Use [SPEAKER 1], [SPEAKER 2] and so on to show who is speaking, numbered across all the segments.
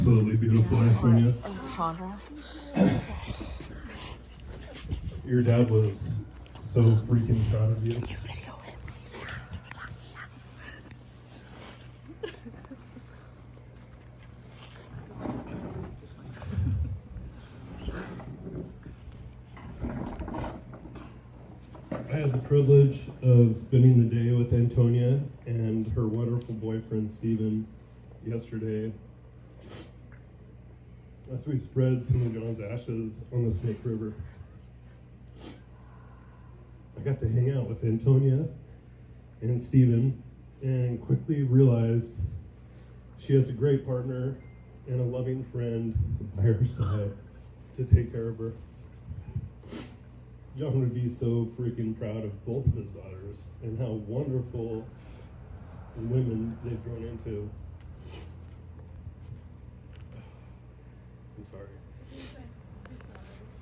[SPEAKER 1] Absolutely beautiful, Antonia.
[SPEAKER 2] Chandra.
[SPEAKER 1] Your dad was so freaking proud of you. I had the privilege of spending the day with Antonia and her wonderful boyfriend Stephen yesterday as we spread some of John's ashes on the Snake River. I got to hang out with Antonia and Stephen and quickly realized she has a great partner and a loving friend by her side to take care of her. John would be so freaking proud of both of his daughters and how wonderful women they've grown into. I'm sorry.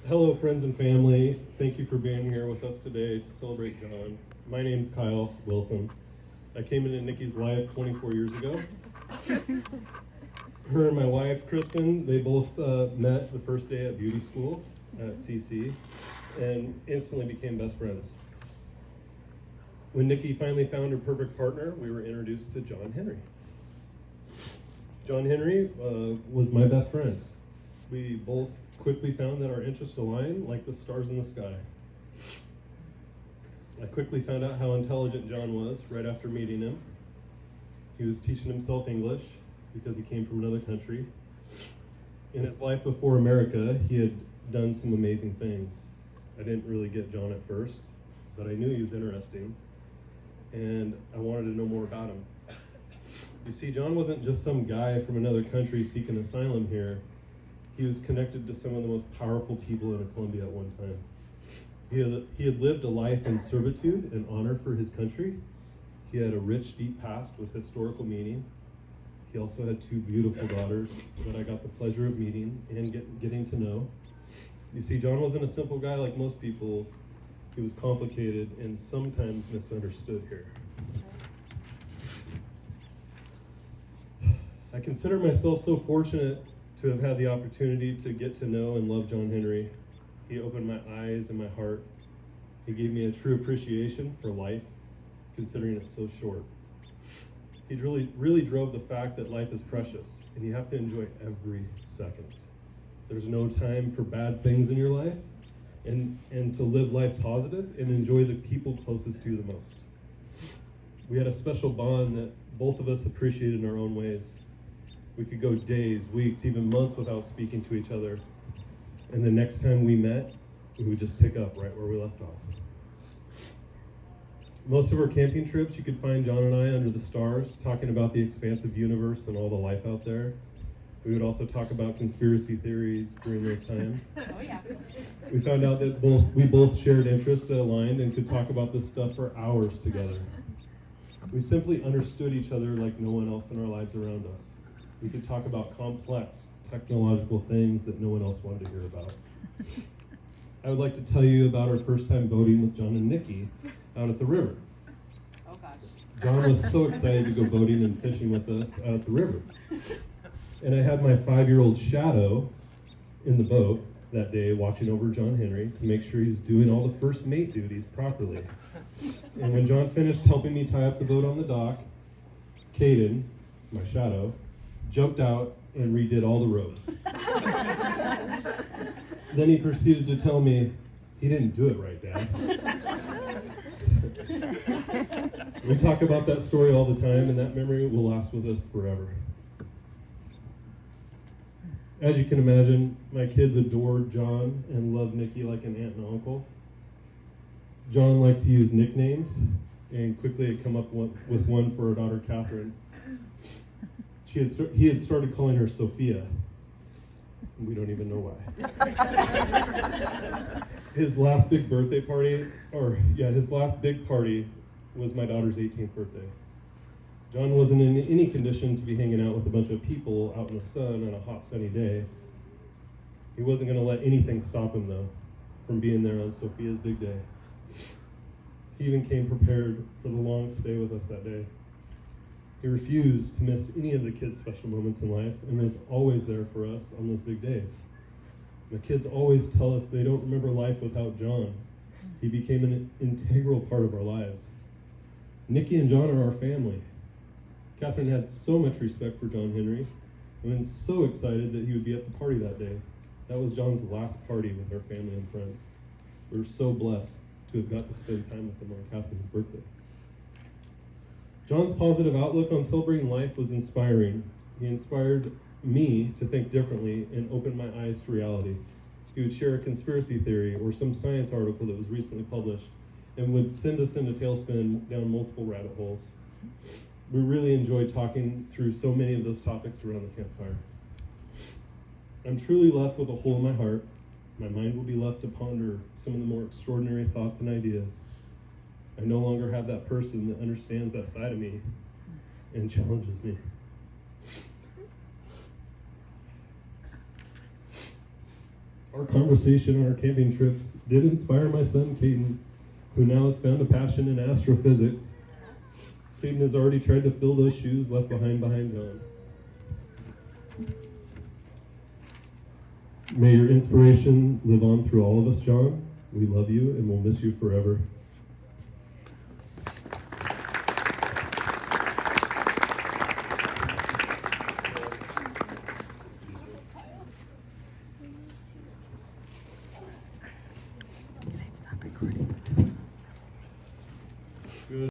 [SPEAKER 1] Hello, friends and family. Thank you for being here with us today to celebrate John. My name's Kyle Wilson. I came into Nikki's life 24 years ago. Her and my wife, Kristen, they both met the first day at beauty school at CC and instantly became best friends. When Nikki finally found her perfect partner, we were introduced to Jhon Henry. Jhon Henry was my best friend. We both quickly found that our interests aligned like the stars in the sky. I quickly found out how intelligent John was right after meeting him. He was teaching himself English because he came from another country. In his life before America, he had done some amazing things. I didn't really get John at first, but I knew he was interesting, and I wanted to know more about him. You see, John wasn't just some guy from another country seeking asylum here. He was connected to some of the most powerful people in Colombia at one time. He had lived a life in servitude and honor for his country. He had a rich, deep past with historical meaning. He also had two beautiful daughters that I got the pleasure of meeting and getting to know. You see, John wasn't a simple guy like most people. He was complicated and sometimes misunderstood here. I consider myself so fortunate to have had the opportunity to get to know and love Jhon Henry. He opened my eyes and my heart. He gave me a true appreciation for life, considering it's so short. He really drove the fact that life is precious and you have to enjoy every second. There's no time for bad things in your life, and to live life positive and enjoy the people closest to you the most. We had a special bond that both of us appreciated in our own ways. We could go days, weeks, even months without speaking to each other. And the next time we met, we would just pick up right where we left off. Most of our camping trips, you could find John and I under the stars, talking about the expansive universe and all the life out there. We would also talk about conspiracy theories during those times.
[SPEAKER 2] Oh yeah.
[SPEAKER 1] We found out that we both shared interests that aligned and could talk about this stuff for hours together. We simply understood each other like no one else in our lives around us. We could talk about complex technological things that no one else wanted to hear about. I would like to tell you about our first time boating with John and Nikki out at the river.
[SPEAKER 2] Oh gosh.
[SPEAKER 1] John was so excited to go boating and fishing with us out at the river. And I had my 5-year-old shadow in the boat that day watching over Jhon Henry to make sure he was doing all the first mate duties properly. And when John finished helping me tie up the boat on the dock, Caden, my shadow, jumped out and redid all the ropes. Then he proceeded to tell me, he didn't do it right, Dad. We talk about that story all the time, and that memory will last with us forever. As you can imagine, my kids adored John and loved Nikki like an aunt and uncle. John liked to use nicknames and quickly had come up with one for our daughter, Catherine. He had started calling her Sophia. We don't even know why. His last big party was my daughter's 18th birthday. John wasn't in any condition to be hanging out with a bunch of people out in the sun on a hot, sunny day. He wasn't going to let anything stop him, though, from being there on Sophia's big day. He even came prepared for the long stay with us that day. He refused to miss any of the kids' special moments in life and was always there for us on those big days. The kids always tell us they don't remember life without Jhon. He became an integral part of our lives. Nikki and Jhon are our family. Catherine had so much respect for Jhon Henry and was so excited that he would be at the party that day. That was John's last party with our family and friends. We were so blessed to have got to spend time with him on Catherine's birthday. John's positive outlook on celebrating life was inspiring. He inspired me to think differently and open my eyes to reality. He would share a conspiracy theory or some science article that was recently published and would send us in a tailspin down multiple rabbit holes. We really enjoyed talking through so many of those topics around the campfire. I'm truly left with a hole in my heart. My mind will be left to ponder some of the more extraordinary thoughts and ideas. I no longer have that person that understands that side of me and challenges me. Our conversation on our camping trips did inspire my son, Caden, who now has found a passion in astrophysics. Caden has already tried to fill those shoes left behind Jhon. May your inspiration live on through all of us, Jhon. We love you and we'll miss you forever.